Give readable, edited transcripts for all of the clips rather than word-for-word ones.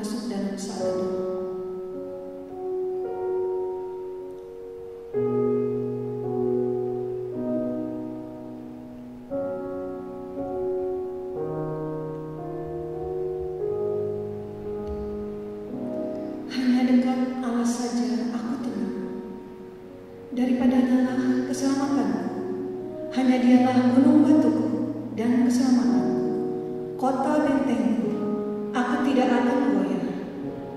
masuk dalam saldo. Hanya dekat Allah saja aku tenang. Daripadanya lah keselamatanku. Hanya Dialah gunung batuku dan keselamatanku, kota bentengku. Aku tidak akan goyah.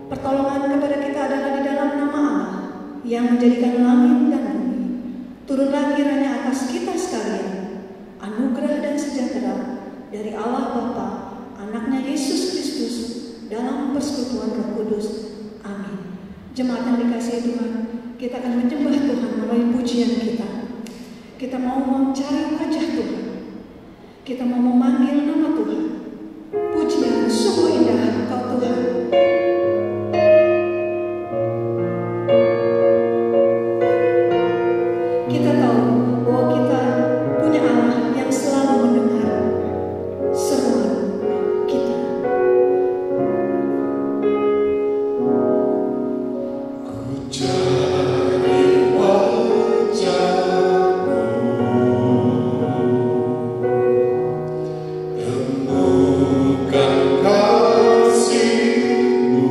Pertolongan kepada kita adalah di dalam nama Allah yang menjadikan langit dan bumi. Turunlah kiranya atas kita sekalian anugerah dan sejahtera dari Allah Bapa, Anaknya Yesus Kristus, dalam persekutuan Roh Kudus. Amin. Jemaat yang dikasihi Tuhan, kita akan menyembah Tuhan melalui pujian kita. Kita mau mencari wajah Tuhan. Kita mau memanggil nama Tuhan. Pujian sungguh indah Engkau Tuhan. Kita tahu bahwa kita punya Allah yang selalu mendengar seruan kita. Temukan kasih-Mu.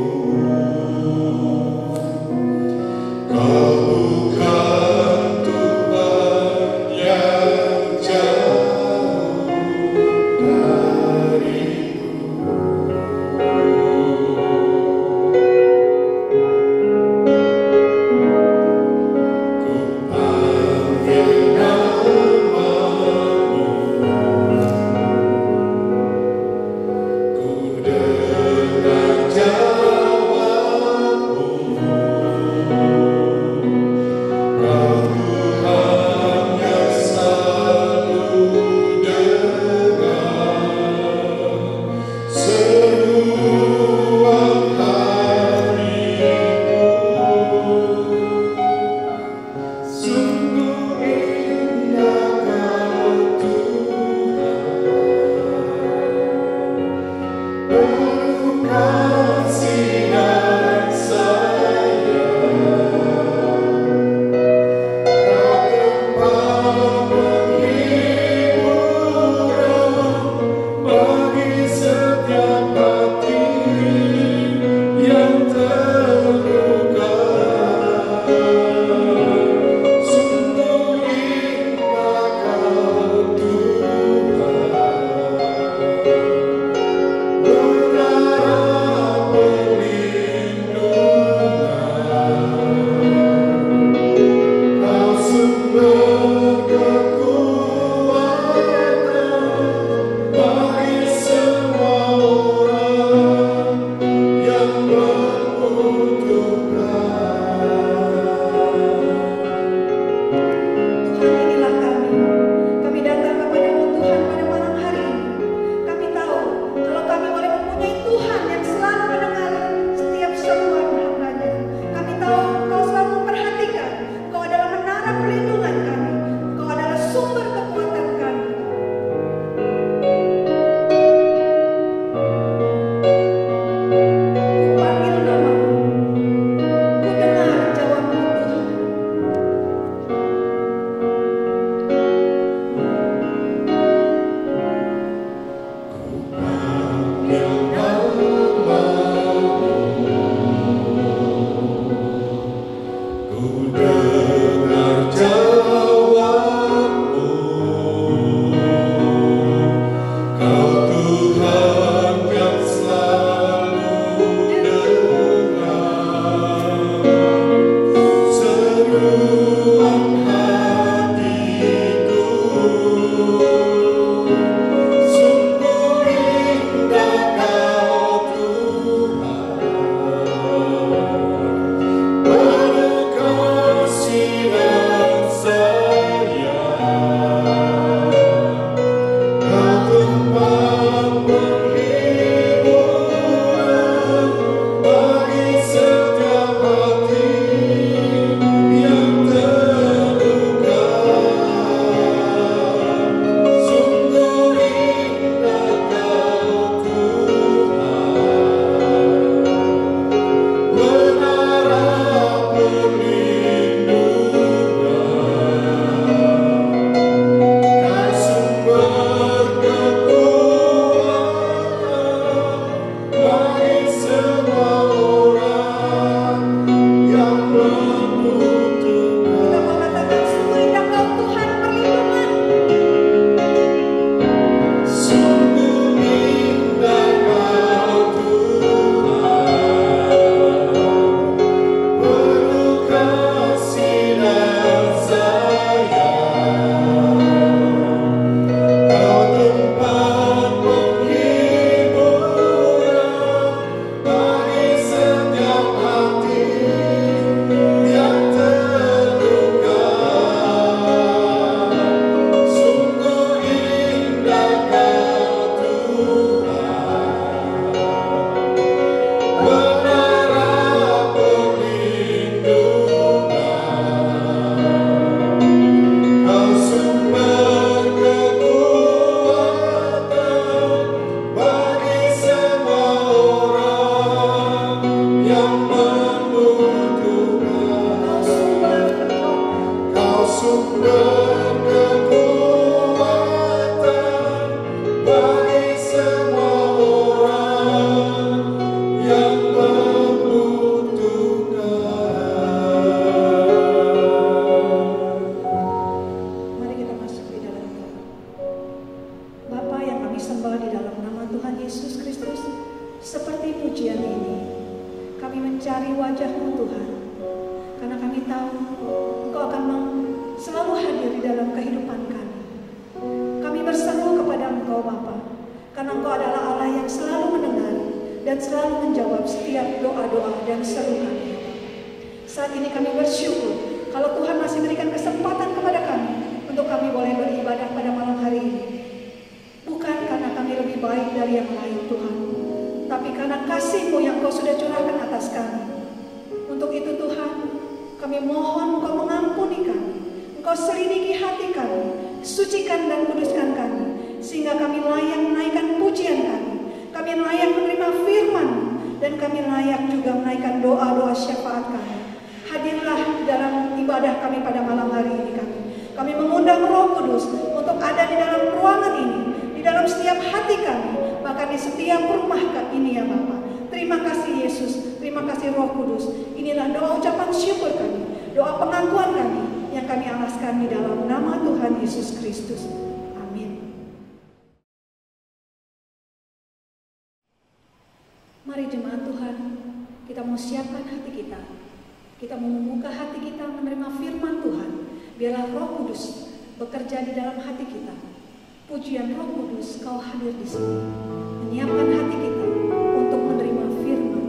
sembah di dalam nama Tuhan Yesus Kristus. Seperti pujian ini, kami mencari wajah-Mu Tuhan, karena kami tahu Engkau akan selalu hadir di dalam kehidupan kami. Kami berseru kepada Engkau Bapa, karena Engkau adalah Allah yang selalu mendengar dan selalu menjawab setiap doa-doa dan seru kami. Saat ini kami bersyukur kalau Tuhan masih berikan kesempatan kepada kami untuk kami boleh beribadah pada malam hari ini. Bukan karena kami lebih baik dari yang lain Tuhan, tapi karena kasih-Mu yang Kau sudah curahkan atas kami. Untuk itu Tuhan, kami mohon Engkau mengampuni kami, Engkau selidiki hati kami, sucikan dan kuduskan kami, sehingga kami layak menaikkan pujian kami. Kami layak menerima firman, dan kami layak juga menaikkan doa-doa syafaat kami. Hadirlah dalam ibadah kami pada malam hari ini kami. Kami mengundang Roh Kudus untuk ada di dalam ruangan ini, di dalam setiap hati kami, bahkan di setiap rumah ini ya Bapa. Terima kasih Yesus, terima kasih Roh Kudus. Inilah doa ucapan syukur kami, doa pengakuan kami yang kami alaskan di dalam nama Tuhan Yesus Kristus. Amin. Mari jemaat Tuhan, kita mau siapkan hati kita. Kita mau membuka hati kita menerima firman Tuhan. Biarlah Roh Kudus bekerja di dalam hati kita. Pujian Roh Kudus, Kau hadir di sini, menyiapkan hati kita untuk menerima firman.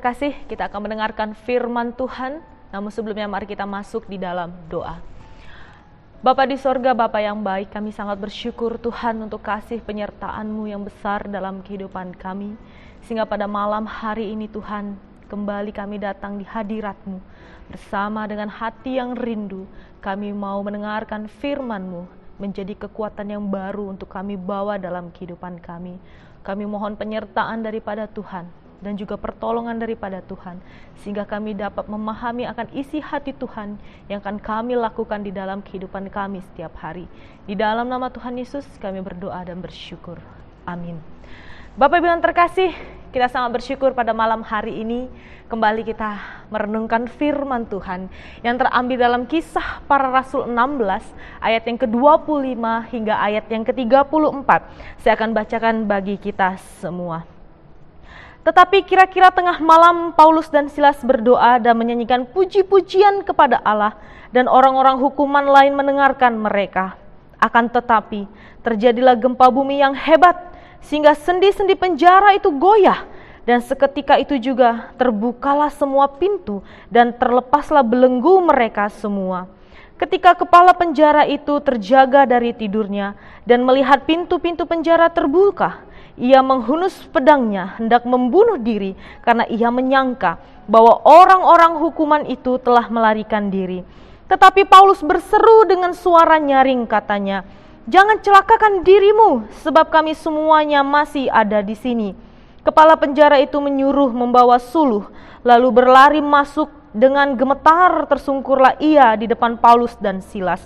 terkasih, kita akan mendengarkan firman Tuhan. Namun sebelumnya mari kita masuk di dalam doa. Bapa di sorga, Bapa yang baik, kami sangat bersyukur Tuhan untuk kasih penyertaan-Mu yang besar dalam kehidupan kami. Sehingga pada malam hari ini Tuhan, kembali kami datang di hadirat-Mu. Bersama dengan hati yang rindu, kami mau mendengarkan firman-Mu menjadi kekuatan yang baru untuk kami bawa dalam kehidupan kami. Kami mohon penyertaan daripada Tuhan dan juga pertolongan daripada Tuhan, sehingga kami dapat memahami akan isi hati Tuhan yang akan kami lakukan di dalam kehidupan kami setiap hari. Di dalam nama Tuhan Yesus kami berdoa dan bersyukur. Amin. Bapak Ibu yang terkasih, kita sangat bersyukur pada malam hari ini kembali kita merenungkan firman Tuhan yang terambil dalam Kisah Para Rasul 16 ayat yang ke-25 hingga ayat yang ke-34. Saya akan bacakan bagi kita semua. Tetapi kira-kira tengah malam Paulus dan Silas berdoa dan menyanyikan puji-pujian kepada Allah, dan orang-orang hukuman lain mendengarkan mereka. Akan tetapi terjadilah gempa bumi yang hebat, sehingga sendi-sendi penjara itu goyah, dan seketika itu juga terbukalah semua pintu dan terlepaslah belenggu mereka semua. Ketika kepala penjara itu terjaga dari tidurnya dan melihat pintu-pintu penjara terbuka, ia menghunus pedangnya hendak membunuh diri karena ia menyangka bahwa orang-orang hukuman itu telah melarikan diri. Tetapi Paulus berseru dengan suara nyaring, katanya, "Jangan celakakan dirimu, sebab kami semuanya masih ada di sini." Kepala penjara itu menyuruh membawa suluh, lalu berlari masuk. Dengan gemetar tersungkurlah ia di depan Paulus dan Silas.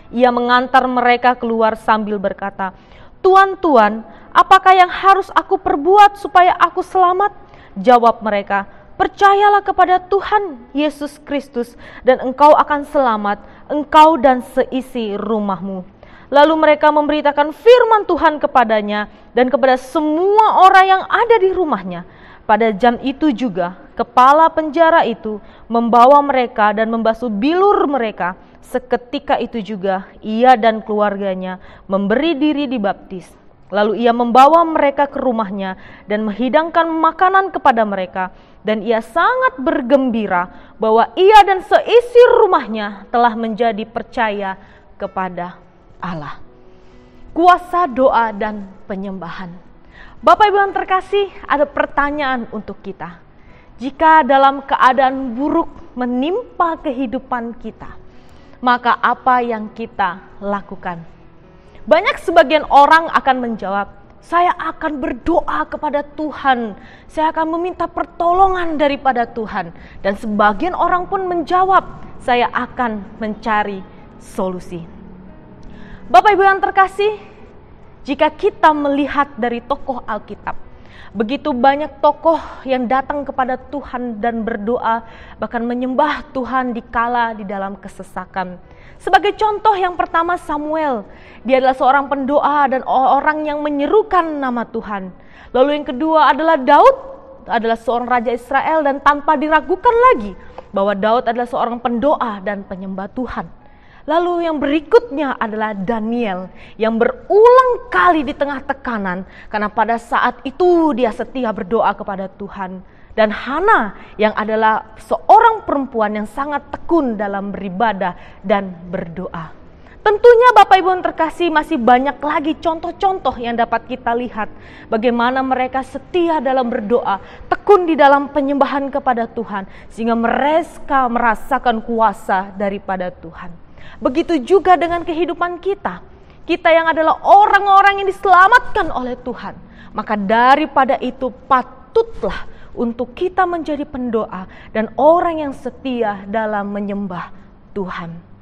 Ia mengantar mereka keluar sambil berkata, "Tuan, Tuan, apakah yang harus aku perbuat supaya aku selamat?" Jawab mereka, "Percayalah kepada Tuhan Yesus Kristus dan engkau akan selamat, engkau dan seisi rumahmu." Lalu mereka memberitakan firman Tuhan kepadanya dan kepada semua orang yang ada di rumahnya. Pada jam itu juga kepala penjara itu membawa mereka dan membasuh bilur mereka. Seketika itu juga ia dan keluarganya memberi diri dibaptis. Lalu ia membawa mereka ke rumahnya dan menghidangkan makanan kepada mereka. Dan ia sangat bergembira bahwa ia dan seisi rumahnya telah menjadi percaya kepada Allah. Kuasa doa dan penyembahan. Bapak Ibu yang terkasih, ada pertanyaan untuk kita. Jika dalam keadaan buruk menimpa kehidupan kita, maka apa yang kita lakukan? Banyak sebagian orang akan menjawab, "Saya akan berdoa kepada Tuhan, saya akan meminta pertolongan daripada Tuhan." Dan sebagian orang pun menjawab, "Saya akan mencari solusi." Bapak Ibu yang terkasih, jika kita melihat dari tokoh Alkitab, begitu banyak tokoh yang datang kepada Tuhan dan berdoa, bahkan menyembah Tuhan dikala di dalam kesesakan. Sebagai contoh yang pertama Samuel, dia adalah seorang pendoa dan orang yang menyerukan nama Tuhan. Lalu yang kedua adalah Daud, adalah seorang raja Israel dan tanpa diragukan lagi bahwa Daud adalah seorang pendoa dan penyembah Tuhan. Lalu yang berikutnya adalah Daniel yang berulang kali di tengah tekanan karena pada saat itu dia setia berdoa kepada Tuhan. Dan Hana yang adalah seorang perempuan yang sangat tekun dalam beribadah dan berdoa. Tentunya Bapak Ibu yang terkasih masih banyak lagi contoh-contoh yang dapat kita lihat bagaimana mereka setia dalam berdoa, tekun di dalam penyembahan kepada Tuhan sehingga mereka merasakan kuasa daripada Tuhan. Begitu juga dengan kehidupan kita. Kita yang adalah orang-orang yang diselamatkan oleh Tuhan. Maka daripada itu patutlah untuk kita menjadi pendoa dan orang yang setia dalam menyembah Tuhan.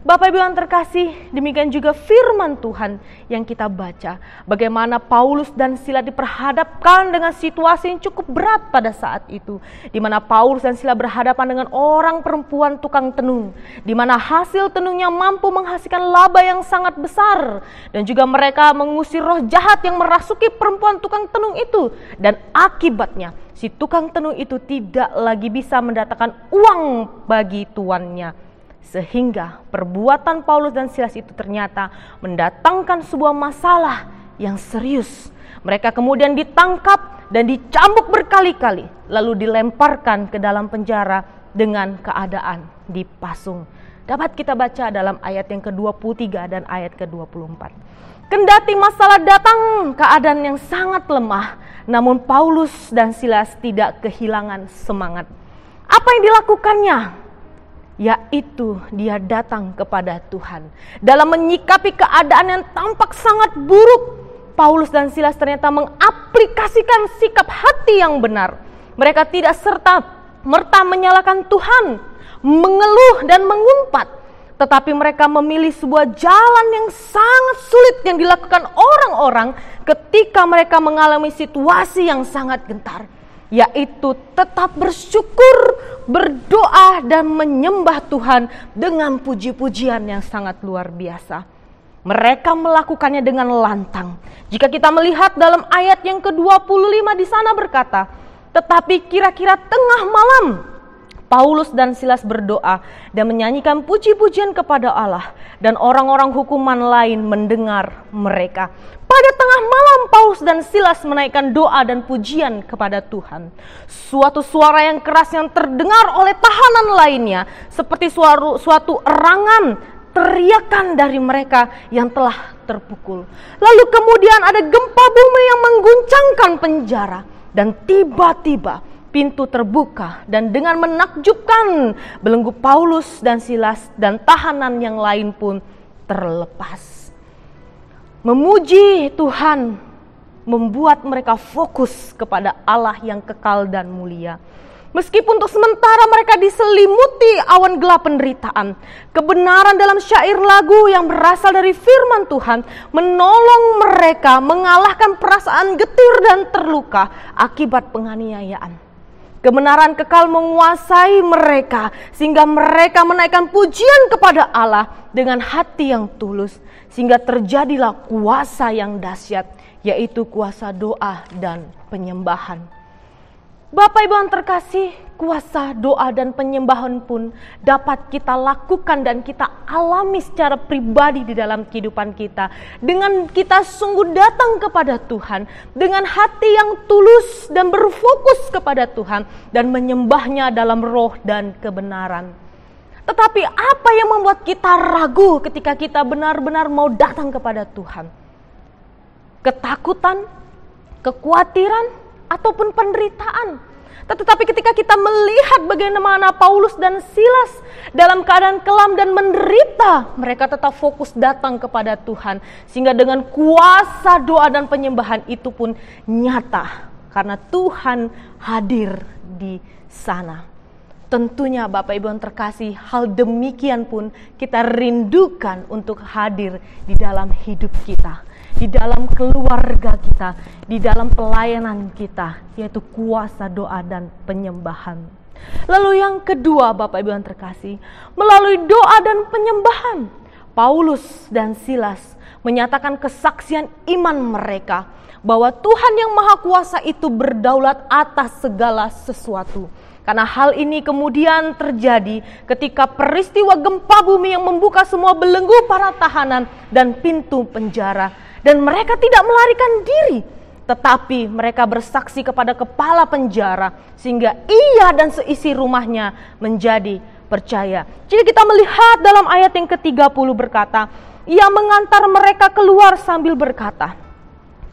Bapak Ibu yang terkasih, demikian juga firman Tuhan yang kita baca. Bagaimana Paulus dan Silas diperhadapkan dengan situasi yang cukup berat pada saat itu. Di mana Paulus dan Silas berhadapan dengan orang perempuan tukang tenung. Di mana hasil tenungnya mampu menghasilkan laba yang sangat besar. Dan juga mereka mengusir roh jahat yang merasuki perempuan tukang tenung itu. Dan akibatnya si tukang tenung itu tidak lagi bisa mendatangkan uang bagi tuannya. Sehingga perbuatan Paulus dan Silas itu ternyata mendatangkan sebuah masalah yang serius. Mereka kemudian ditangkap dan dicambuk berkali-kali, lalu dilemparkan ke dalam penjara dengan keadaan dipasung. Dapat kita baca dalam ayat yang ke-23 dan ayat ke-24. Kendati masalah datang keadaan yang sangat lemah, namun Paulus dan Silas tidak kehilangan semangat. Apa yang dilakukannya? Yaitu dia datang kepada Tuhan. Dalam menyikapi keadaan yang tampak sangat buruk, Paulus dan Silas ternyata mengaplikasikan sikap hati yang benar. Mereka tidak serta-merta menyalahkan Tuhan, mengeluh dan mengumpat, tetapi mereka memilih sebuah jalan yang sangat sulit yang dilakukan orang-orang ketika mereka mengalami situasi yang sangat gentar, yaitu tetap bersyukur, berdoa dan menyembah Tuhan dengan puji-pujian yang sangat luar biasa. Mereka melakukannya dengan lantang. Jika kita melihat dalam ayat yang ke-25 di sana berkata, tetapi kira-kira tengah malam Paulus dan Silas berdoa dan menyanyikan puji-pujian kepada Allah, dan orang-orang hukuman lain mendengar mereka. Pada tengah malam Paulus dan Silas menaikkan doa dan pujian kepada Tuhan. Suatu suara yang keras yang terdengar oleh tahanan lainnya, seperti suatu erangan, teriakan dari mereka yang telah terpukul. Lalu kemudian ada gempa bumi yang mengguncangkan penjara, dan tiba-tiba pintu terbuka dan dengan menakjubkan belenggu Paulus dan Silas dan tahanan yang lain pun terlepas. Memuji Tuhan membuat mereka fokus kepada Allah yang kekal dan mulia. Meskipun untuk sementara mereka diselimuti awan gelap penderitaan, kebenaran dalam syair lagu yang berasal dari firman Tuhan menolong mereka mengalahkan perasaan getir dan terluka akibat penganiayaan. Kebenaran kekal menguasai mereka sehingga mereka menaikkan pujian kepada Allah dengan hati yang tulus, sehingga terjadilah kuasa yang dahsyat, yaitu kuasa doa dan penyembahan. Bapak Ibu yang terkasih, kuasa doa dan penyembahan pun dapat kita lakukan dan kita alami secara pribadi di dalam kehidupan kita. Dengan kita sungguh datang kepada Tuhan, dengan hati yang tulus dan berfokus kepada Tuhan, dan menyembahnya dalam roh dan kebenaran. Tetapi apa yang membuat kita ragu ketika kita benar-benar mau datang kepada Tuhan? Ketakutan, kekhawatiran, ataupun penderitaan. Tetapi ketika kita melihat bagaimana Paulus dan Silas dalam keadaan kelam dan menderita, mereka tetap fokus datang kepada Tuhan, sehingga dengan kuasa doa dan penyembahan itu pun nyata karena Tuhan hadir di sana. Tentunya Bapak Ibu yang terkasih, hal demikian pun kita rindukan untuk hadir di dalam hidup kita, di dalam keluarga kita, di dalam pelayanan kita, yaitu kuasa doa dan penyembahan. Lalu yang kedua Bapak Ibu yang terkasih, melalui doa dan penyembahan, Paulus dan Silas menyatakan kesaksian iman mereka bahwa Tuhan yang Maha Kuasa itu berdaulat atas segala sesuatu. Karena hal ini kemudian terjadi ketika peristiwa gempa bumi yang membuka semua belenggu para tahanan dan pintu penjara. Dan mereka tidak melarikan diri, tetapi mereka bersaksi kepada kepala penjara, sehingga ia dan seisi rumahnya menjadi percaya. Jadi kita melihat dalam ayat yang ke-30 berkata, ia mengantar mereka keluar sambil berkata,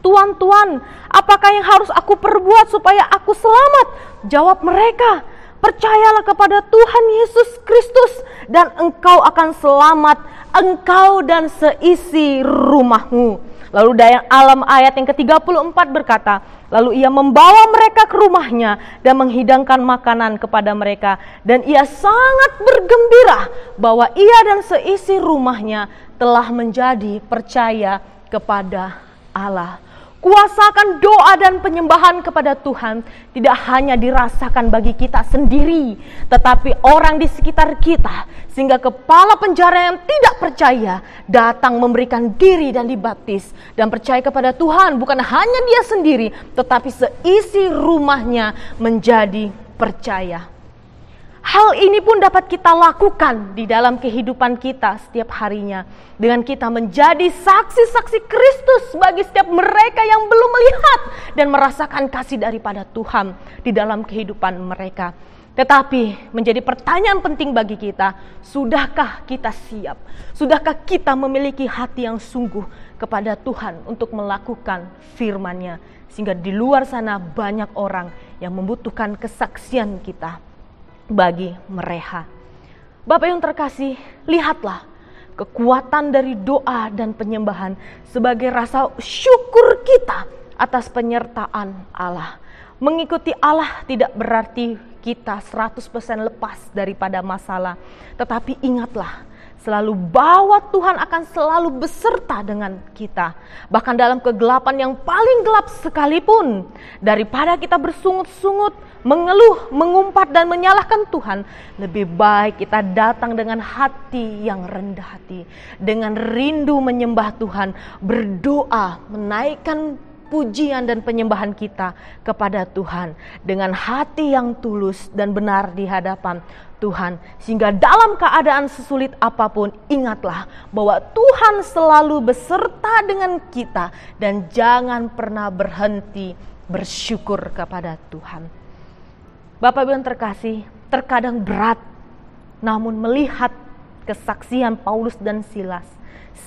Tuan, Tuan, apakah yang harus aku perbuat supaya aku selamat? Jawab mereka, percayalah kepada Tuhan Yesus Kristus dan engkau akan selamat, engkau dan seisi rumahmu. Lalu dalam ayat yang ke-34 berkata, lalu ia membawa mereka ke rumahnya dan menghidangkan makanan kepada mereka. Dan ia sangat bergembira bahwa ia dan seisi rumahnya telah menjadi percaya kepada Allah. Kuasa akan doa dan penyembahan kepada Tuhan tidak hanya dirasakan bagi kita sendiri, tetapi orang di sekitar kita, sehingga kepala penjara yang tidak percaya datang memberikan diri dan dibaptis dan percaya kepada Tuhan. Bukan hanya dia sendiri, tetapi seisi rumahnya menjadi percaya. Hal ini pun dapat kita lakukan di dalam kehidupan kita setiap harinya, dengan kita menjadi saksi-saksi Kristus bagi setiap mereka yang belum melihat dan merasakan kasih daripada Tuhan di dalam kehidupan mereka. Tetapi menjadi pertanyaan penting bagi kita, sudahkah kita siap? Sudahkah kita memiliki hati yang sungguh kepada Tuhan untuk melakukan firman-Nya, sehingga di luar sana banyak orang yang membutuhkan kesaksian kita bagi mereka. Bapak yang terkasih, lihatlah kekuatan dari doa dan penyembahan sebagai rasa syukur kita atas penyertaan Allah. Mengikuti Allah tidak berarti kita 100% lepas daripada masalah. Tetapi ingatlah selalu bahwa Tuhan akan selalu beserta dengan kita. Bahkan dalam kegelapan yang paling gelap sekalipun, daripada kita bersungut-sungut, mengeluh, mengumpat dan menyalahkan Tuhan, lebih baik kita datang dengan hati yang rendah hati, dengan rindu menyembah Tuhan, berdoa, menaikkan pujian dan penyembahan kita kepada Tuhan dengan hati yang tulus dan benar di hadapan Tuhan, sehingga dalam keadaan sesulit apapun, ingatlah bahwa Tuhan selalu beserta dengan kita, dan jangan pernah berhenti bersyukur kepada Tuhan. Bapak Ibu yang terkasih, terkadang berat, namun melihat kesaksian Paulus dan Silas,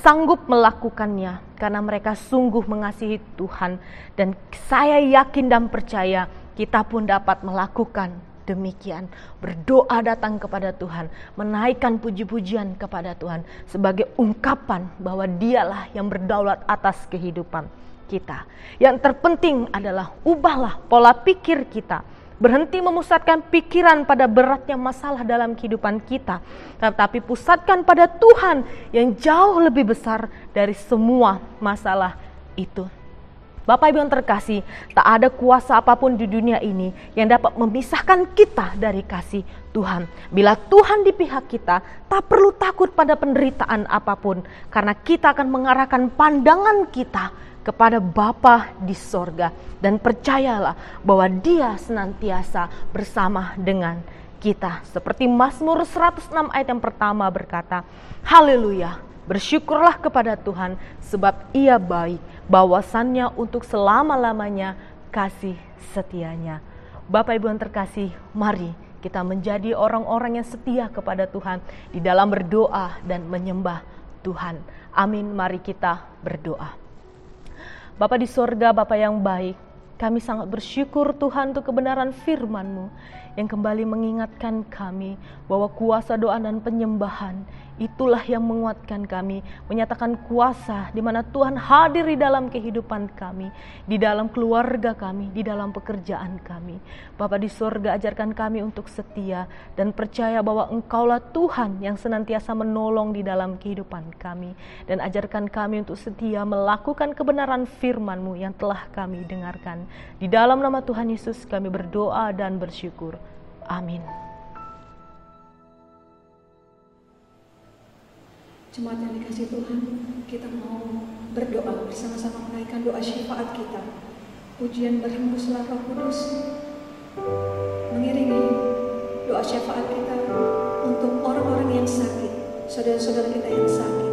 sanggup melakukannya karena mereka sungguh mengasihi Tuhan, dan saya yakin dan percaya kita pun dapat melakukan demikian. Berdoa datang kepada Tuhan, menaikkan puji-pujian kepada Tuhan sebagai ungkapan bahwa Dialah yang berdaulat atas kehidupan kita. Yang terpenting adalah ubahlah pola pikir kita. Berhenti memusatkan pikiran pada beratnya masalah dalam kehidupan kita, tetapi pusatkan pada Tuhan yang jauh lebih besar dari semua masalah itu. Bapak Ibu yang terkasih, tak ada kuasa apapun di dunia ini yang dapat memisahkan kita dari kasih Tuhan. Bila Tuhan di pihak kita, tak perlu takut pada penderitaan apapun, karena kita akan mengarahkan pandangan kita kepada Bapa di sorga, dan percayalah bahwa Dia senantiasa bersama dengan kita. Seperti Mazmur 106 ayat yang pertama berkata, haleluya, bersyukurlah kepada Tuhan sebab Ia baik, bahwasannya untuk selama-lamanya kasih setianya. Bapak Ibu yang terkasih, mari kita menjadi orang-orang yang setia kepada Tuhan di dalam berdoa dan menyembah Tuhan. Amin, mari kita berdoa. Bapa di sorga, Bapa yang baik, kami sangat bersyukur Tuhan untuk kebenaran firman-Mu yang kembali mengingatkan kami bahwa kuasa doa dan penyembahan itulah yang menguatkan kami, menyatakan kuasa di mana Tuhan hadir di dalam kehidupan kami, di dalam keluarga kami, di dalam pekerjaan kami. Bapa di sorga, ajarkan kami untuk setia dan percaya bahwa Engkaulah Tuhan yang senantiasa menolong di dalam kehidupan kami, dan ajarkan kami untuk setia melakukan kebenaran firman-Mu yang telah kami dengarkan. Di dalam nama Tuhan Yesus kami berdoa dan bersyukur. Amin. Jemaat yang dikasihi Tuhan, kita mau berdoa bersama-sama menaikkan doa syafaat kita. Pujian berhembuslah Roh Kudus mengiringi doa syafaat kita untuk orang-orang yang sakit, saudara-saudara kita yang sakit.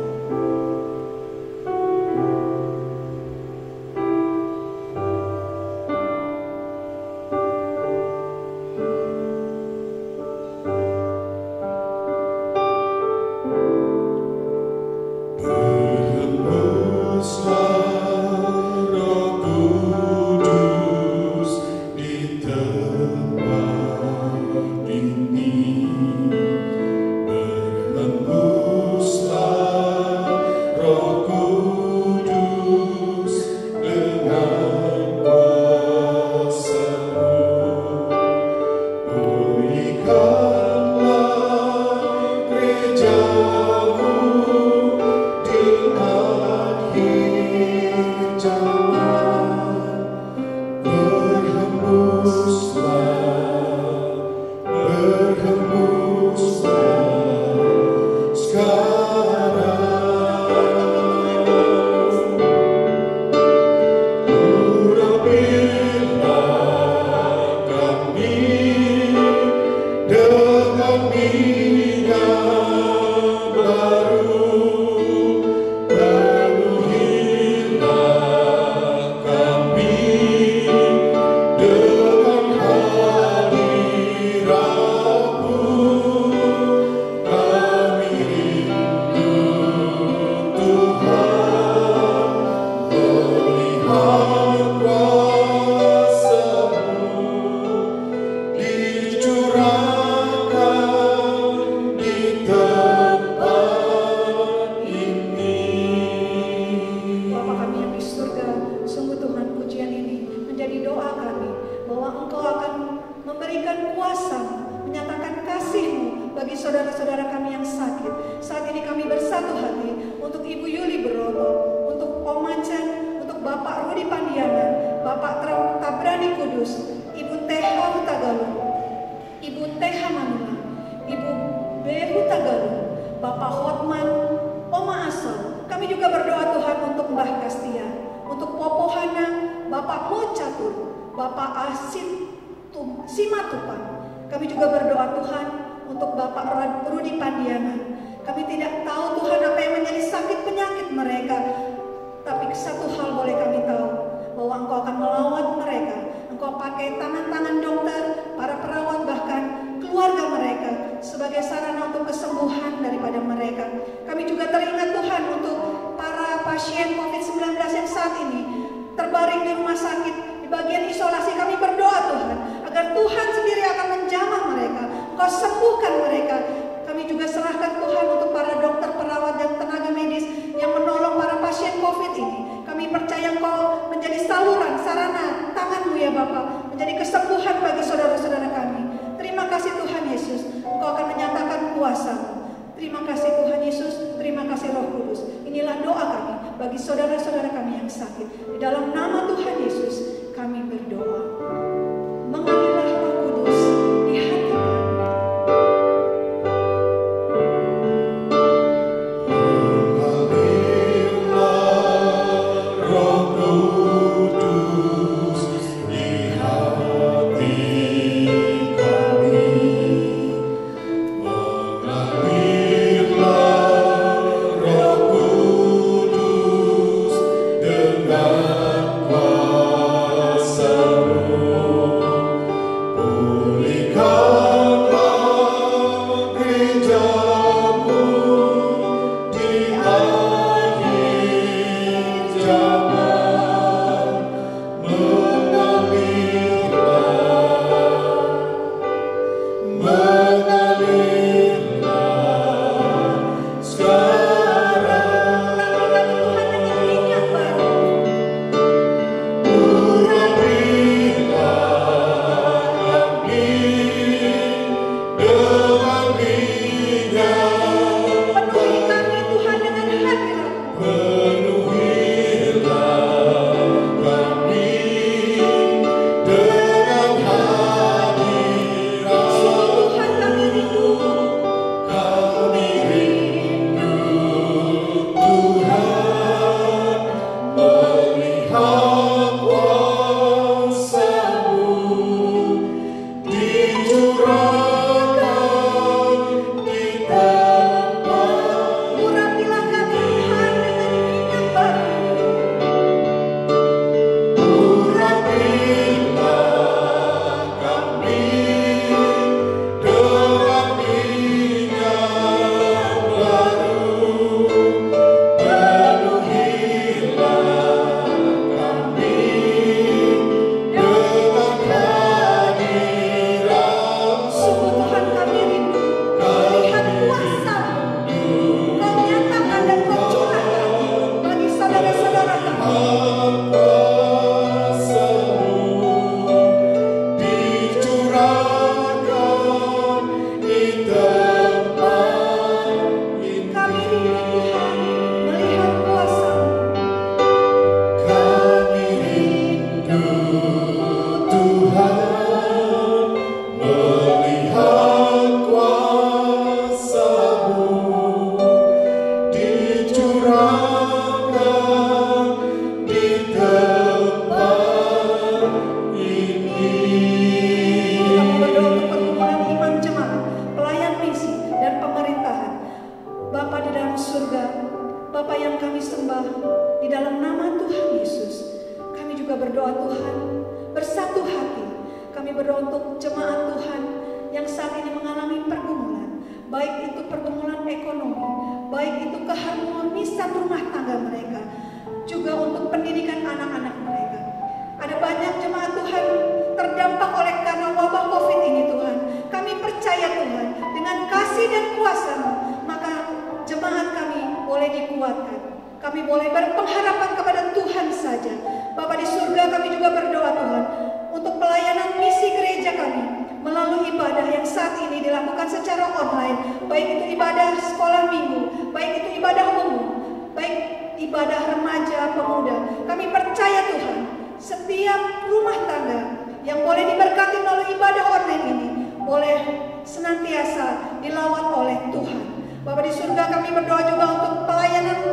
Bapa yang kami sembah, di dalam nama Tuhan Yesus, kami juga berdoa Tuhan, bersatu hati. Kami berdoa untuk jemaat Tuhan yang saat ini mengalami pergumulan, baik itu pergumulan ekonomi, baik itu keharmonisan rumah tangga mereka, juga untuk pendidikan anak-anak mereka. Ada banyak jemaat Tuhan terdampak oleh karena wabah COVID ini Tuhan. Kami percaya Tuhan, dengan kasih dan kuasa-Mu, maka jemaat kami boleh dikuatkan. Kami boleh berpengharapan kepada Tuhan saja. Bapa di surga, kami juga berdoa Tuhan untuk pelayanan misi gereja kami melalui ibadah yang saat ini dilakukan secara online, baik itu ibadah sekolah minggu, baik itu ibadah umum, baik ibadah remaja, pemuda. Kami percaya Tuhan, setiap rumah tangga yang boleh diberkati melalui ibadah online ini boleh senantiasa dilawat oleh Tuhan. Bapa di surga, kami berdoa juga untuk pelayanan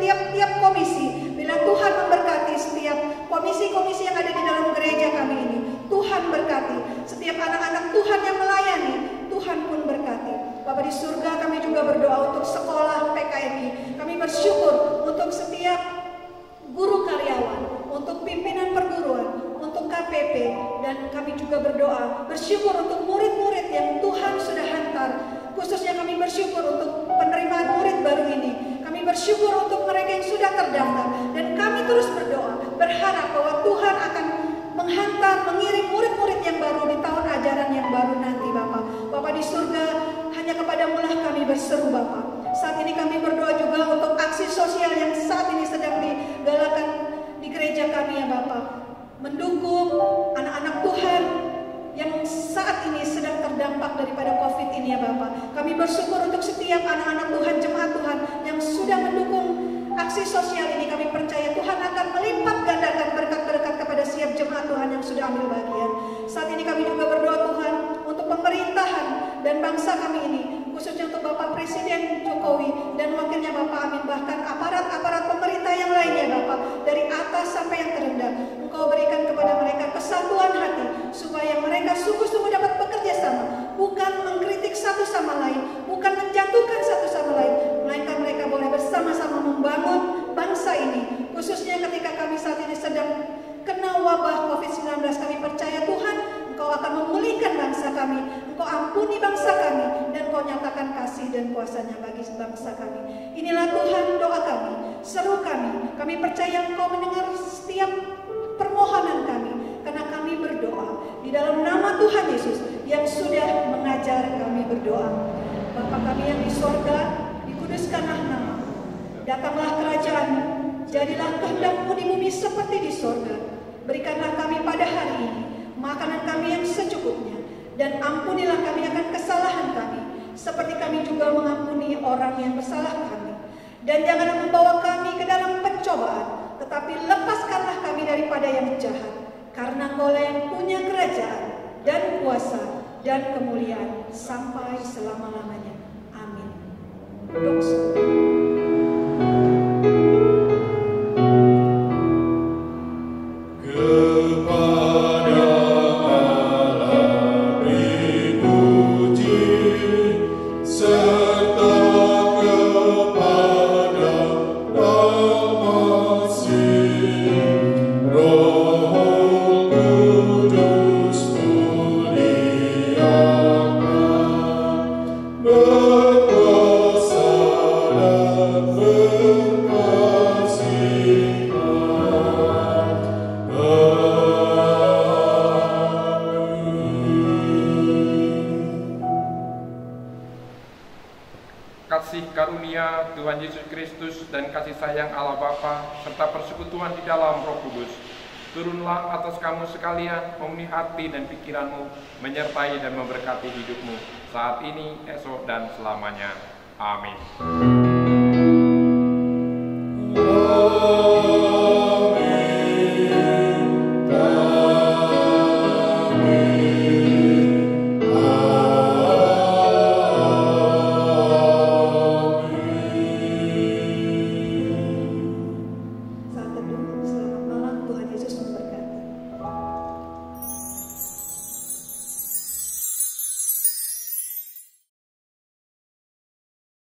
tiap-tiap komisi. Bila Tuhan memberkati setiap komisi-komisi yang ada di dalam gereja kami ini, Tuhan berkati. Setiap anak-anak Tuhan yang melayani, Tuhan pun berkati. Bapa di surga, kami juga berdoa untuk sekolah PKMI. Kami bersyukur untuk setiap guru karyawan, untuk pimpinan perguruan, untuk KPP, dan kami juga berdoa, bersyukur untuk murid-murid yang Tuhan sudah hantar. Khususnya kami bersyukur untuk penerimaan murid baru ini. Kami bersyukur untuk mereka yang sudah terdaftar. Dan kami terus berdoa, berharap bahwa Tuhan akan menghantar, mengirim murid-murid yang baru di tahun ajaran yang baru nanti Bapak. Bapak di surga, hanya kepadamu lah kami berseru Bapak. Saat ini kami berdoa juga untuk aksi sosial yang saat ini sedang digalakan di gereja kami ya Bapak. Mendukung anak-anak Tuhan yang saat ini sedang terdampak daripada COVID ini ya Bapak. Kami bersyukur untuk setiap anak-anak Tuhan, jemaat Tuhan yang sudah mendukung aksi sosial ini. Kami percaya Tuhan akan melipat gandakan berkat-berkat kepada setiap jemaat Tuhan yang sudah ambil bagian. Saat ini kami juga berdoa Tuhan untuk pemerintahan dan bangsa kami ini, khususnya untuk Bapak Presiden Jokowi dan wakilnya Bapak Amin, bahkan aparat-aparat pemerintah yang lainnya Bapak, dari atas sampai yang terendah. Engkau berikan kepada mereka kesatuan hati, supaya mereka sungguh-sungguh dapat bekerja sama, bukan mengkritik satu sama lain, bukan menjatuhkan satu sama lain, melainkan mereka boleh bersama-sama membangun bangsa ini. Khususnya ketika kami saat ini sedang kena wabah COVID-19, kami percaya Tuhan, Engkau akan memulihkan bangsa kami, Engkau ampuni bangsa kami, dan Engkau nyatakan kasih dan kuasa-Nya bagi bangsa kami. Inilah Tuhan doa kami, seru kami. Kami percaya Engkau mendengar setiap permohonan kami, karena kami berdoa di dalam nama Tuhan Yesus yang sudah mengajar kami berdoa. Bapa kami yang di sorga, dikuduskanlah nama-Mu, datanglah kerajaan-Mu, jadilah kehendak-Mu di bumi seperti di sorga. Berikanlah kami pada hari ini makanan kami yang secukupnya, dan ampunilah kami akan kesalahan kami, seperti kami juga mengampuni orang yang bersalah kami. Dan janganlah membawa kami ke dalam pencobaan, tetapi lepaskanlah kami daripada yang jahat. Karena Engkau-lah yang punya kerajaan dan kuasa dan kemuliaan sampai selama-lamanya. Amin. Dosa. Karunia Tuhan Yesus Kristus dan kasih sayang Allah Bapa serta persekutuan di dalam Roh Kudus turunlah atas kamu sekalian, memenuhi hati dan pikiranmu, menyertai dan memberkati hidupmu saat ini, esok, dan selamanya. Amin.